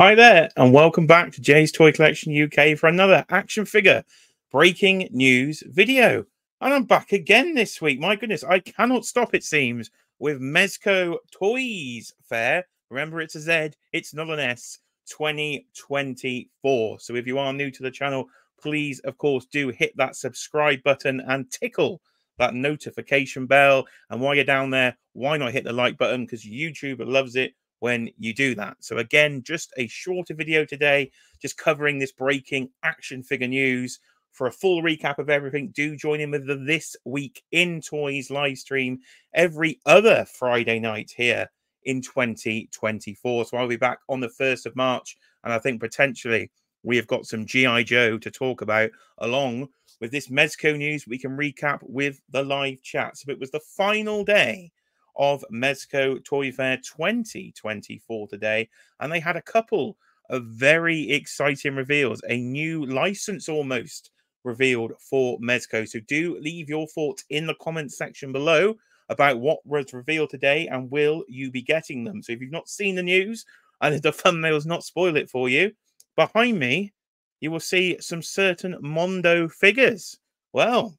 Hi there, and welcome back to Jay's Toy Collection UK for another action figure breaking news video. And I'm back again this week. My goodness, I cannot stop, it seems, with Mezco Toyz Fair. Remember, it's a Z, it's not an S, 2024. So if you are new to the channel, please, of course, do hit that subscribe button and tickle that notification bell. And while you're down there, why not hit the like button? Because YouTube loves it when you do that. So again, just a shorter video today, just covering this breaking action figure news. For a full recap of everything, do join in with the This Week in Toys live stream every other Friday night here in 2024. So I'll be back on the 1st of March, and I think potentially we have got some G.I. Joe to talk about along with this Mezco news. We can recap with the live chat. So it was the final day of Mezco Toy Fair 2024 today, and they had a couple of very exciting reveals, a new license almost revealed for Mezco. So do leave your thoughts in the comments section below about what was revealed today and will you be getting them. So if you've not seen the news and if the thumbnails not spoil it for you, behind me you will see some certain Mondo figures. Well,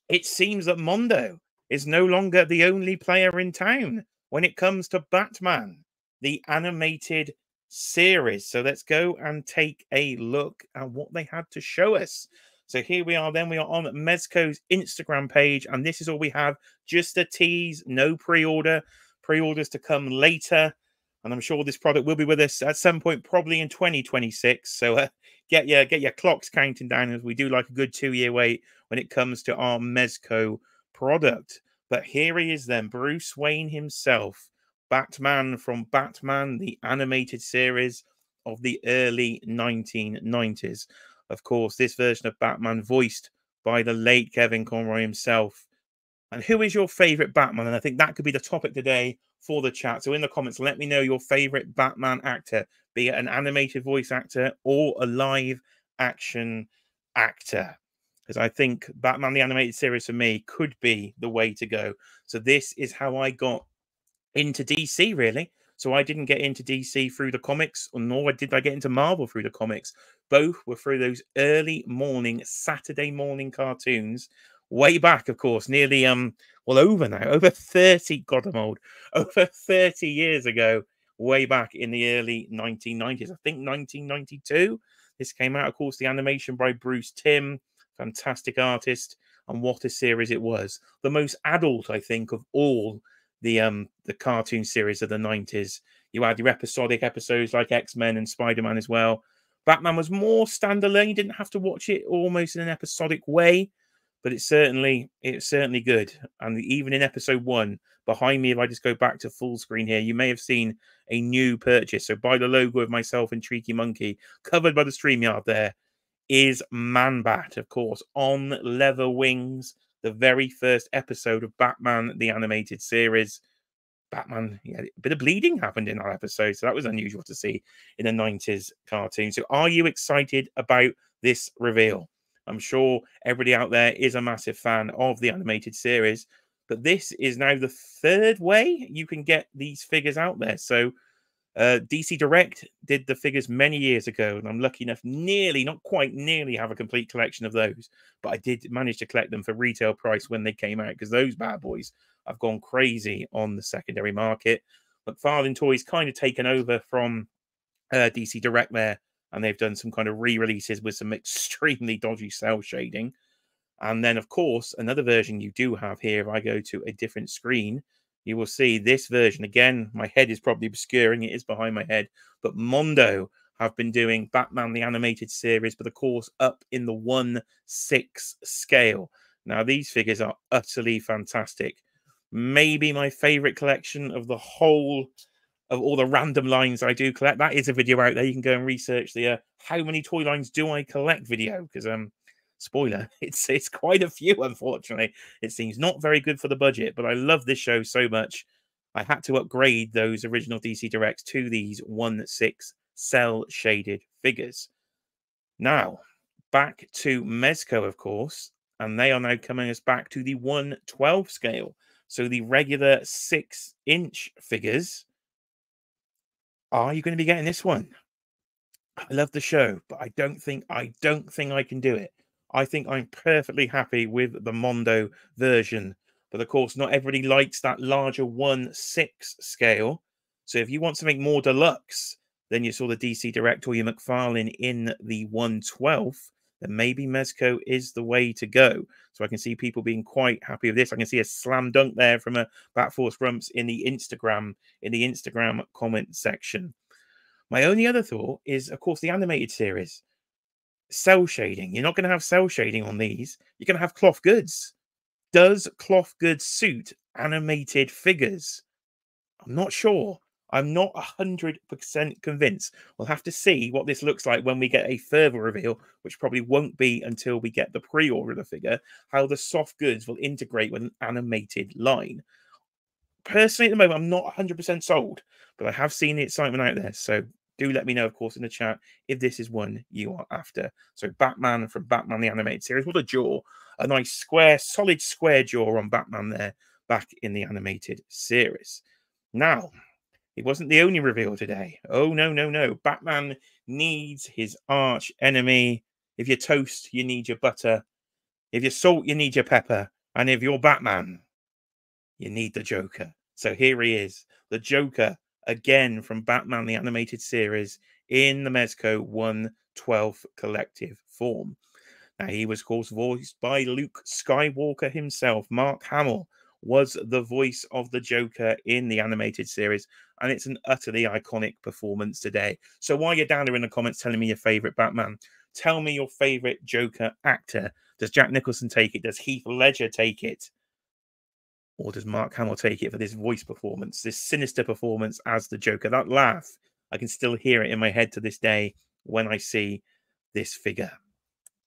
it seems that Mondo is no longer the only player in town when it comes to Batman, the animated series. So let's go and take a look at what they had to show us. So here we are then. We are on Mezco's Instagram page, and this is all we have. Just a tease, no pre-order. Pre-orders to come later. And I'm sure this product will be with us at some point, probably in 2026. So get your clocks counting down, as we do like a good 2-year wait when it comes to our Mezco product. But here he is then, Bruce Wayne himself, Batman from Batman, the animated series of the early 1990s. Of course, this version of Batman voiced by the late Kevin Conroy himself. And who is your favorite Batman? And I think that could be the topic today for the chat. So in the comments, let me know your favorite Batman actor, be it an animated voice actor or a live action actor. Because I think Batman the Animated Series for me could be the way to go. So this is how I got into DC, really. So I didn't get into DC through the comics, or nor did I get into Marvel through the comics. Both were through those early morning, Saturday morning cartoons. Way back, of course, nearly well, over 30, God, I'm old, over 30 years ago, way back in the early 1990s. I think 1992. This came out, of course, the animation by Bruce Timm, fantastic artist, and what a series it was. The most adult, I think, of all the cartoon series of the 90s. You had your episodic episodes like X-Men and Spider-Man as well. Batman was more standalone. You didn't have to watch it almost in an episodic way, but it's certainly good. And even in episode 1, behind me, if I just go back to full screen here, you may have seen a new purchase. So by the logo of myself and Treaky Monkey, covered by the StreamYard there, is Man-Bat, of course, on leather wings. The very first episode of Batman, the animated series. Batman, yeah, a bit of bleeding happened in that episode, so that was unusual to see in a 90s cartoon. So are you excited about this reveal? I'm sure everybody out there is a massive fan of the animated series, but this is now the 3rd way you can get these figures out there. So DC Direct did the figures many years ago, and I'm lucky enough, not quite nearly have a complete collection of those, but I did manage to collect them for retail price when they came out, because those bad boys have gone crazy on the secondary market. McFarlane Toys kind of taken over from DC Direct there, and they've done some kind of re-releases with some extremely dodgy cell shading. And then, of course, another version you do have here, if I go to a different screen, you will see this version. Again, my head is probably obscuring, it is behind my head, but Mondo have been doing Batman the Animated Series, but of course up in the 1/6 scale. Now, these figures are utterly fantastic. Maybe my favorite collection of the whole of all the random lines I do collect. That is a video out there. You can go and research the how many toy lines do I collect video, because spoiler, it's quite a few, unfortunately. It seems not very good for the budget, but I love this show so much. I had to upgrade those original DC Directs to these 1/6 cell shaded figures. Now, back to Mezco, of course, and they are now coming us back to the 1/12 scale. So the regular 6-inch figures. Are you going to be getting this one? I love the show, but I don't think I can do it. I think I'm perfectly happy with the Mondo version. But of course, not everybody likes that larger 1/6 scale. So if you want something more deluxe than you saw the DC Direct or your McFarlane in the 1/12, then maybe Mezco is the way to go. So I can see people being quite happy with this. I can see a slam dunk there from a Bat Force Rumps in the Instagram comment section. My only other thought is, of course, the animated series. Cell shading. You're not going to have cell shading on these. You're going to have cloth goods. Does cloth goods suit animated figures? I'm not sure. I'm not 100% convinced. We'll have to see what this looks like when we get a further reveal, which probably won't be until we get the pre-order of the figure, how the soft goods will integrate with an animated line. Personally, at the moment, I'm not 100% sold, but I have seen the excitement out there. So do let me know, of course, in the chat if this is one you are after. So Batman from Batman the Animated Series. What a jaw. A nice square, solid square jaw on Batman there back in the animated series. Now, it wasn't the only reveal today. Oh, no, no, no. Batman needs his arch enemy. If you're toast, you need your butter. If you're salt, you need your pepper. And if you're Batman, you need the Joker. So here he is, the Joker, again from Batman the Animated Series in the Mezco 1/12 collective form. Now, he was, of course, voiced by Luke Skywalker himself. Mark Hamill was the voice of the Joker in the animated series, and it's an utterly iconic performance today. So while you're down there in the comments telling me your favourite Batman, tell me your favourite Joker actor. Does Jack Nicholson take it? Does Heath Ledger take it? Or does Mark Hamill take it for this voice performance, this sinister performance as the Joker? That laugh, I can still hear it in my head to this day when I see this figure.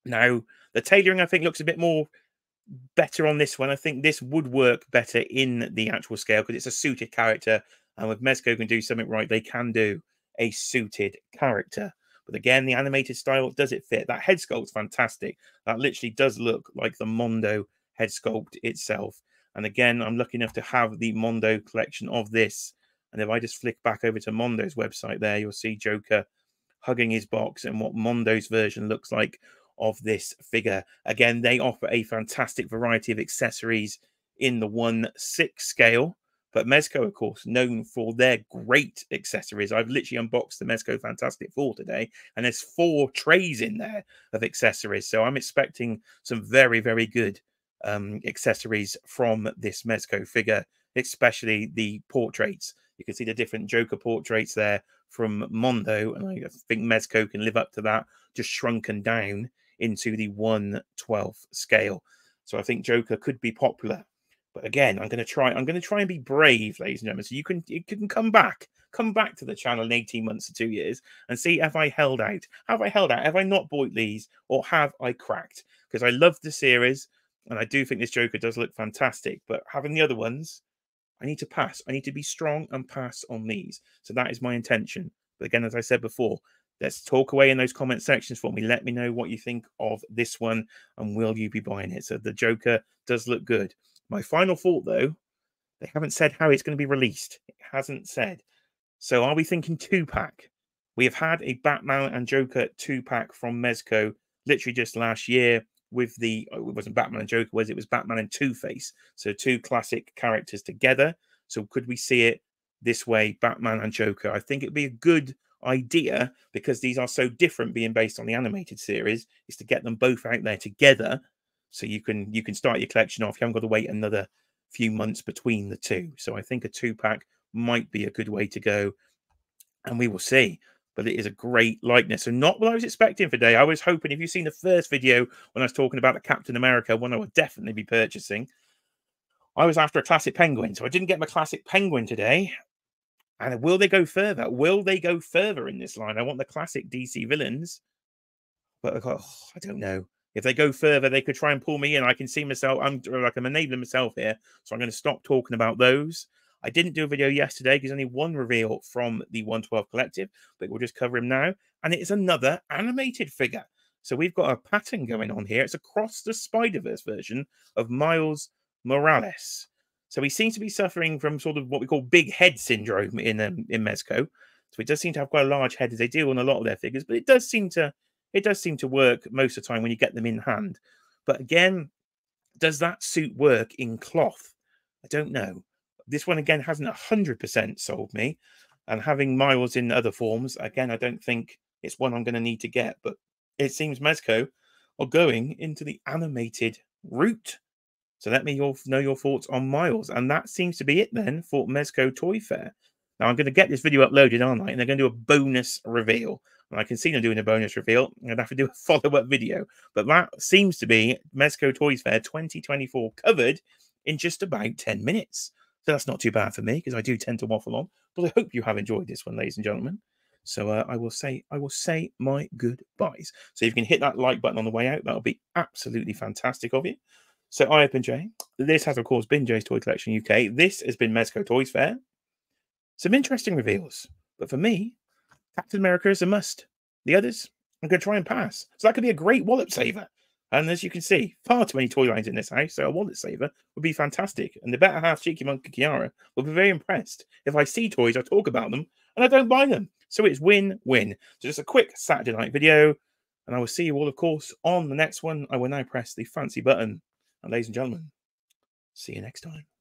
Now, the tailoring, I think, looks a bit more better on this one. I think this would work better in the actual scale because it's a suited character. And with Mezco can do something right, they can do a suited character. But again, the animated style, does it fit? That head sculpt's fantastic. That literally does look like the Mondo head sculpt itself. And again, I'm lucky enough to have the Mondo collection of this. And if I just flick back over to Mondo's website there, you'll see Joker hugging his box and what Mondo's version looks like of this figure. Again, they offer a fantastic variety of accessories in the 1/6 scale. But Mezco, of course, known for their great accessories. I've literally unboxed the Mezco Fantastic Four today, and there's 4 trays in there of accessories. So I'm expecting some very, very good accessories from this Mezco figure, especially the portraits. You can see the different Joker portraits there from Mondo, and I think Mezco can live up to that, just shrunken down into the 1/12 scale. So I think Joker could be popular. But again, I'm going to try and be brave, ladies and gentlemen. So you can come back to the channel in 18 months to 2 years and see have I held out? Have I held out? Have I not bought these, or have I cracked? Because I love the series, and I do think this Joker does look fantastic. But having the other ones, I need to pass. I need to be strong and pass on these. So that is my intention. But again, as I said before, let's talk away in those comment sections for me. Let me know what you think of this one, and will you be buying it? So the Joker does look good. My final thought, though, they haven't said how it's going to be released. It hasn't said. So are we thinking 2-pack? We have had a Batman and Joker 2-pack from Mezco literally just last year with the, it wasn't Batman and Joker, was it? It was Batman and Two-Face. So 2 classic characters together. So could we see it this way, Batman and Joker? I think it'd be a good idea, because these are so different being based on the animated series, is to get them both out there together. So you can start your collection off. You haven't got to wait another few months between the two. So I think a 2-pack might be a good way to go, and we will see. But it is a great likeness. So not what I was expecting for today. I was hoping, if you've seen the first video when I was talking about the Captain America, one I would definitely be purchasing, I was after a classic penguin. So I didn't get my classic penguin today. And will they go further? Will they go further in this line? I want the classic DC villains. But I don't know. If they go further, they could try and pull me in. I can see myself. I'm enabling myself here. So I'm going to stop talking about those. I didn't do a video yesterday because only one reveal from the 1/12 collective, but we'll just cover him now. And it is another animated figure. So we've got a pattern going on here. It's across the Spider-Verse version of Miles Morales. So he seems to be suffering from sort of what we call big head syndrome in Mezco. So it does seem to have quite a large head, as they do on a lot of their figures, but it does seem to work most of the time when you get them in hand. But again, does that suit work in cloth? I don't know. This one again hasn't 100% sold me, and having Miles in other forms, again, I don't think it's one I'm going to need to get. But it seems Mezco are going into the animated route. So let me know your thoughts on Miles. And that seems to be it then for Mezco Toy Fair. Now I'm going to get this video uploaded, aren't I? And they're going to do a bonus reveal. And I can see them doing a bonus reveal. I'm going to have to do a follow-up video. But that seems to be Mezco Toys Fair 2024 covered in just about 10 minutes. So that's not too bad for me, because I do tend to waffle on. But I hope you have enjoyed this one, ladies and gentlemen. So I will say my goodbyes. So if you can hit that like button on the way out, that'll be absolutely fantastic of you. So I have been Jay. This has, of course, been Jay's Toy Collection UK. This has been Mezco Toys Fair. Some interesting reveals. But for me, Captain America is a must. The others, I'm going to try and pass. So that could be a great wallet saver. And as you can see, far too many toy lines in this house, so a wallet saver would be fantastic. And the better half, Cheeky Monkey Kiara, will be very impressed if I see toys, I talk about them, and I don't buy them. So it's win-win. So just a quick Saturday night video, and I will see you all, of course, on the next one. I will now press the fancy button. And ladies and gentlemen, see you next time.